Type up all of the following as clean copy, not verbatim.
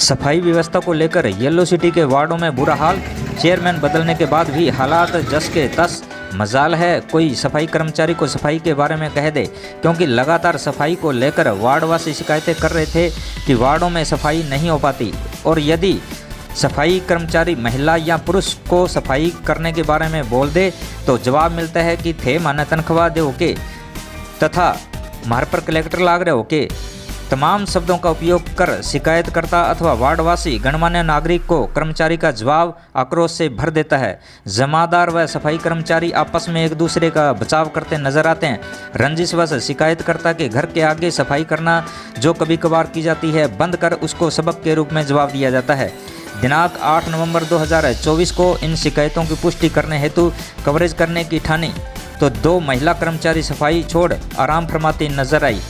सफाई व्यवस्था को लेकर येलो सिटी के वार्डों में बुरा हाल। चेयरमैन बदलने के बाद भी हालात जस के तस। मजाल है कोई सफाई कर्मचारी को सफाई के बारे में कह दे, क्योंकि लगातार सफाई को लेकर वार्डवासी शिकायतें कर रहे थे कि वार्डों में सफाई नहीं हो पाती, और यदि सफाई कर्मचारी महिला या पुरुष को सफाई करने के बारे में बोल दे तो जवाब मिलता है कि थे माने तनख्वाह दे होके तथा मार पर कलेक्टर लाग रहे होके। तमाम शब्दों का उपयोग कर शिकायतकर्ता अथवा वार्डवासी गणमान्य नागरिक को कर्मचारी का जवाब आक्रोश से भर देता है। जमादार व सफाई कर्मचारी आपस में एक दूसरे का बचाव करते नजर आते हैं। रंजिशवश शिकायतकर्ता के घर के आगे सफाई करना जो कभी कभार की जाती है बंद कर उसको सबक के रूप में जवाब दिया जाता है। दिनांक 8 नवंबर 2024 को इन शिकायतों की पुष्टि करने हेतु कवरेज करने की ठानी तो 2 महिला कर्मचारी सफाई छोड़ आराम फरमाती नजर आई।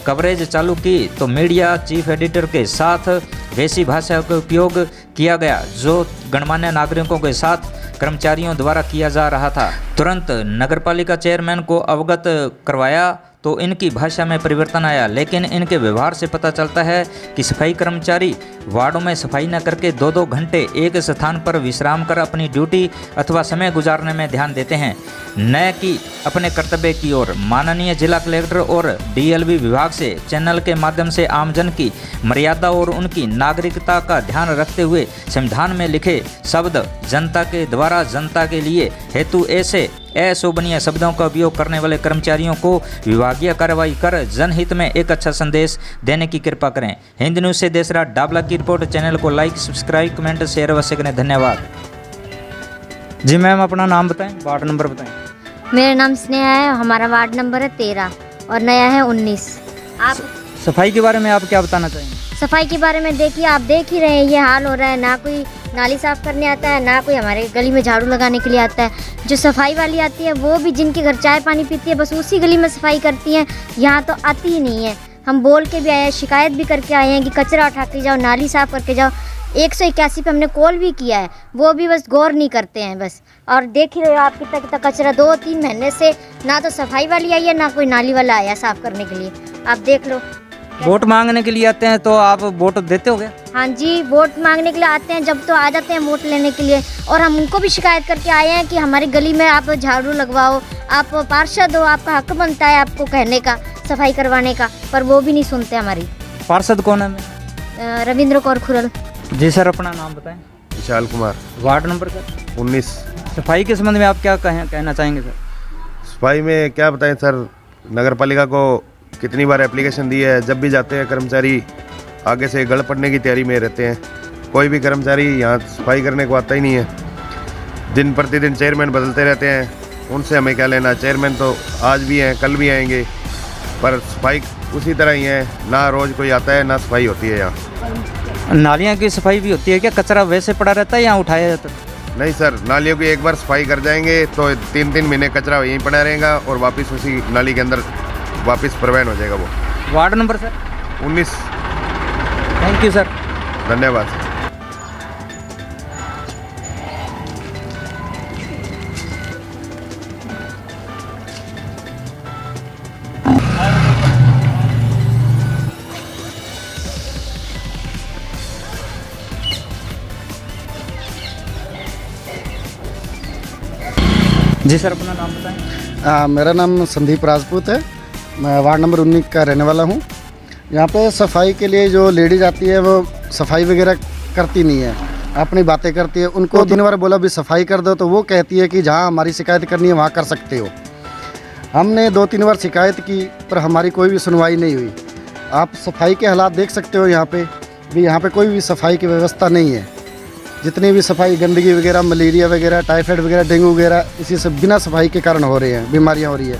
कवरेज चालू की तो मीडिया चीफ एडिटर के साथ वैसी भाषा का उपयोग किया गया जो गणमान्य नागरिकों के साथ कर्मचारियों द्वारा किया जा रहा था। तुरंत नगरपालिका चेयरमैन को अवगत करवाया तो इनकी भाषा में परिवर्तन आया, लेकिन इनके व्यवहार से पता चलता है कि सफाई कर्मचारी वार्डों में सफाई न करके 2-2 घंटे एक स्थान पर विश्राम कर अपनी ड्यूटी अथवा समय गुजारने में ध्यान देते हैं, न कि अपने कर्तव्य की ओर। माननीय जिला कलेक्टर और डीएलबी विभाग से चैनल के माध्यम से आमजन की मर्यादा और उनकी नागरिकता का ध्यान रखते हुए संविधान में लिखे शब्द जनता के द्वारा जनता के लिए हेतु ऐसे अशोभनीय शब्दों का उपयोग करने वाले कर्मचारियों को विभागीय कार्रवाई कर जनहित में एक अच्छा संदेश देने की कृपा करें। हिंद न्यूज़ से देशराज डाबला की रिपोर्ट। चैनल को लाइक, सब्सक्राइब, कमेंट, शेयर अवश्य करें। धन्यवाद। जी मैम, अपना नाम बताएं, वार्ड नंबर बताएं। मेरा नाम स्नेहा है, हमारा वार्ड नंबर है 13 और नया है 19। आप सफाई के बारे में आप क्या बताना चाहेंगे? सफाई के बारे में देखिए, आप देख ही रहे हैं ये हाल हो रहा है। ना कोई नाली साफ़ करने आता है, ना कोई हमारे गली में झाड़ू लगाने के लिए आता है। जो सफाई वाली आती है वो भी जिनके घर चाय पानी पीती है बस उसी गली में सफाई करती हैं, यहाँ तो आती ही नहीं है। हम बोल के भी आए हैं, शिकायत भी करके आए हैं कि कचरा उठा के जाओ, नाली साफ़ करके जाओ। 181 पे हमने कॉल भी किया है, वो भी बस गौर नहीं करते हैं बस। और देख ही रहे हो आप कितना कितना कचरा 2-3 महीने से ना तो सफाई वाली आई है ना कोई नाली वाला आया साफ़ करने के लिए। आप देख लो। वोट मांगने के लिए आते हैं तो आप वोट देते हो क्या? हाँ जी, वोट मांगने के लिए आते हैं, जब तो आ जाते हैं वोट लेने के लिए। और हम उनको भी शिकायत करके आए हैं कि हमारी गली में आप झाड़ू लगवाओ, आप पार्षद हो, आपका हक बनता है आपको कहने का, सफाई करवाने का, पर वो भी नहीं सुनते हमारी। पार्षद कौन है? रविंद्र कौर खुरल। जी सर, अपना नाम बताएं। Vishal Kumar. Ward number sir? 19। सफाई के संबंध में आप क्या कहना चाहेंगे सर? सफाई में क्या बताएं सर, नगर पालिका को कितनी बार एप्लीकेशन दी है, जब भी जाते हैं कर्मचारी आगे से गड़ पड़ने की तैयारी में रहते हैं। कोई भी कर्मचारी यहाँ सफाई करने को आता ही नहीं है। दिन प्रतिदिन चेयरमैन बदलते रहते हैं, उनसे हमें क्या लेना। चेयरमैन तो आज भी हैं, कल भी आएंगे, पर सफाई उसी तरह ही है। ना रोज़ कोई आता है ना सफाई होती है यहाँ। नालियाँ की सफाई भी होती है क्या? कचरा वैसे पड़ा रहता है या उठाया जाता है? नहीं सर, नालियों की एक बार सफाई कर जाएंगे तो 3-3 महीने कचरा यहीं पड़ा रहेगा और वापस उसी नाली के अंदर वापस प्रवाहन हो जाएगा वो। Ward number sir? 19। Thank you sir. धन्यवाद सर। जी सर, अपना नाम बताएं। मेरा नाम संदीप राजपूत है, मैं वार्ड नंबर 19 का रहने वाला हूँ। यहाँ पे सफाई के लिए जो लेडीज आती है वो सफाई वगैरह करती नहीं है, अपनी बातें करती है। उनको 3 बार बोला भी सफाई कर दो तो वो कहती है कि जहाँ हमारी शिकायत करनी है वहाँ कर सकते हो। हमने 2-3 बार शिकायत की पर हमारी कोई भी सुनवाई नहीं हुई। आप सफाई के हालात देख सकते हो, यहाँ पे भी यहाँ पे कोई भी सफाई की व्यवस्था नहीं है। जितनी भी सफाई, गंदगी वगैरह, मलेरिया वगैरह, टाइफाइड वगैरह, डेंगू वगैरह, इसी से बिना सफाई के कारण हो रहे हैं, बीमारियाँ हो रही है।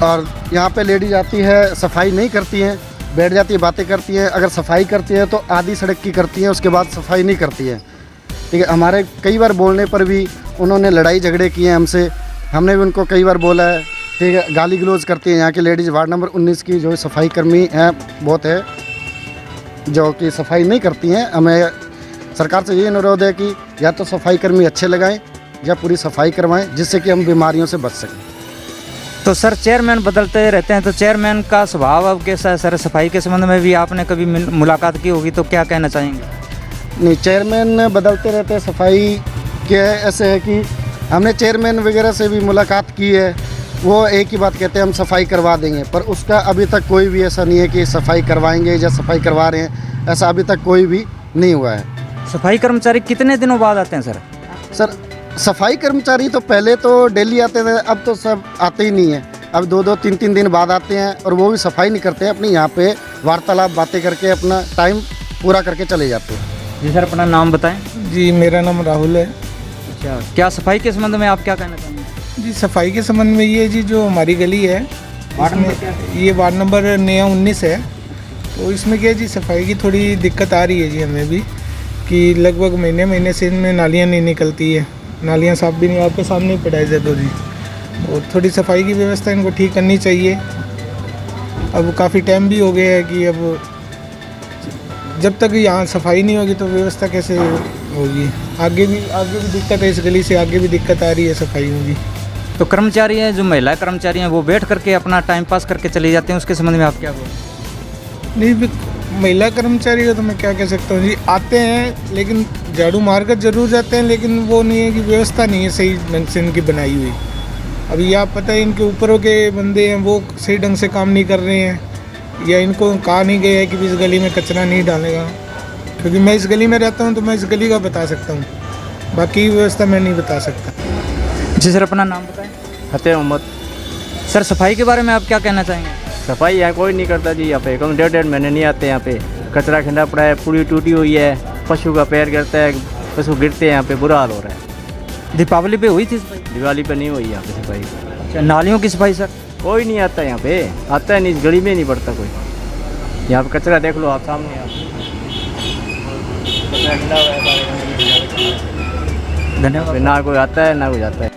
और यहाँ पे लेडीज आती है, सफाई नहीं करती हैं, बैठ जाती है, बातें करती हैं। अगर सफाई करती है तो आधी सड़क की करती हैं, उसके बाद सफाई नहीं करती है। ठीक है, हमारे कई बार बोलने पर भी उन्होंने लड़ाई झगड़े किए हैं हमसे, हमने भी उनको कई बार बोला है। ठीक है, गाली गलौज करती हैं यहाँ की लेडीज़। वार्ड नंबर 19 की जो सफाई कर्मी हैं बहुत है जो कि सफाई नहीं करती हैं। हमें सरकार से ये अनुरोध है कि या तो सफाई कर्मी अच्छे लगाएं या पूरी सफाई करवाएं, जिससे कि हम बीमारियों से बच सकें। तो सर चेयरमैन बदलते रहते हैं, तो चेयरमैन का स्वभाव अब कैसा है सर? सफाई के संबंध में भी आपने कभी मुलाकात की होगी, तो क्या कहना चाहेंगे? नहीं, चेयरमैन बदलते रहते हैं। सफाई के ऐसे है कि हमने चेयरमैन वगैरह से भी मुलाकात की है, वो एक ही बात कहते हैं हम सफाई करवा देंगे, पर उसका अभी तक कोई भी ऐसा नहीं है कि सफाई करवाएंगे या सफाई करवा रहे हैं, ऐसा अभी तक कोई भी नहीं हुआ है। सफाई कर्मचारी कितने दिनों बाद आते हैं सर? सर सफाई कर्मचारी तो पहले तो डेली आते थे, अब तो सब आते ही नहीं हैं। अब 2-2, 3-3 दिन बाद आते हैं और वो भी सफाई नहीं करते हैं, अपनी यहाँ पे वार्तालाप बातें करके अपना टाइम पूरा करके चले जाते हैं। जी सर, अपना नाम बताएं। जी, मेरा नाम राहुल है। अच्छा, क्या सफाई के संबंध में आप क्या कहना चाहेंगे? जी, सफाई के संबंध में ये जी जो हमारी गली है, वार्ड नंबर इसमें क्या है? ये वार्ड नंबर नया 19 है। तो इसमें क्या है जी, सफाई की थोड़ी दिक्कत आ रही है जी हमें भी, कि लगभग महीने से इनमें नालियाँ नहीं निकलती है, नालियाँ साफ भी नहीं, आपके सामने ही पड़ा है जगह जी। और थोड़ी सफाई की व्यवस्था इनको ठीक करनी चाहिए। अब काफ़ी टाइम भी हो गया है कि अब जब तक यहाँ सफाई नहीं होगी तो व्यवस्था कैसे होगी? आगे भी दिक्कत है, इस गली से आगे भी दिक्कत आ रही है सफाई में भी। तो कर्मचारी हैं, जो महिला कर्मचारी हैं, वो बैठ करके अपना टाइम पास करके चले जाते हैं, उसके संबंध में आप क्या बोलें? नहीं भी, महिला कर्मचारी का तो मैं क्या कह सकता हूँ जी, आते हैं लेकिन झाड़ू मारकर जरूर जाते हैं, लेकिन वो नहीं है कि व्यवस्था नहीं है सही ढंग से इनकी बनाई हुई। अभी आप पता है इनके ऊपरों के बंदे हैं, वो सही ढंग से काम नहीं कर रहे हैं, या इनको कहा नहीं गया है कि इस गली में कचरा नहीं डालेगा। क्योंकि मैं इस गली में रहता हूँ तो मैं इस गली का बता सकता हूँ, बाकी व्यवस्था मैं नहीं बता सकता। जी सर, अपना नाम बताएं। फतेह मोहम्मद। सर सफाई के बारे में आप क्या कहना चाहेंगे? सफाई यहाँ कोई नहीं करता जी, यहाँ पे कम 1.5 महीने नहीं आते यहाँ पे। कचरा खिंडा पड़ा है, पूरी टूटी हुई है, पशु का पैर गिरता है, पशु गिरते हैं, यहाँ पे बुरा हाल हो रहा है। दीपावली पे हुई थी सफाई? दिवाली पे नहीं हुई यहाँ पे सफाई। अच्छा, नालियों की सफाई सर? कोई नहीं आता यहाँ पे, आता है नहीं, इस गली में नहीं पड़ता कोई। यहाँ पे कचरा देख लो आप सामने, आप कचरा खिंडा हुआ है, धन्यवाद। ना कोई आता है ना कोई जाता है।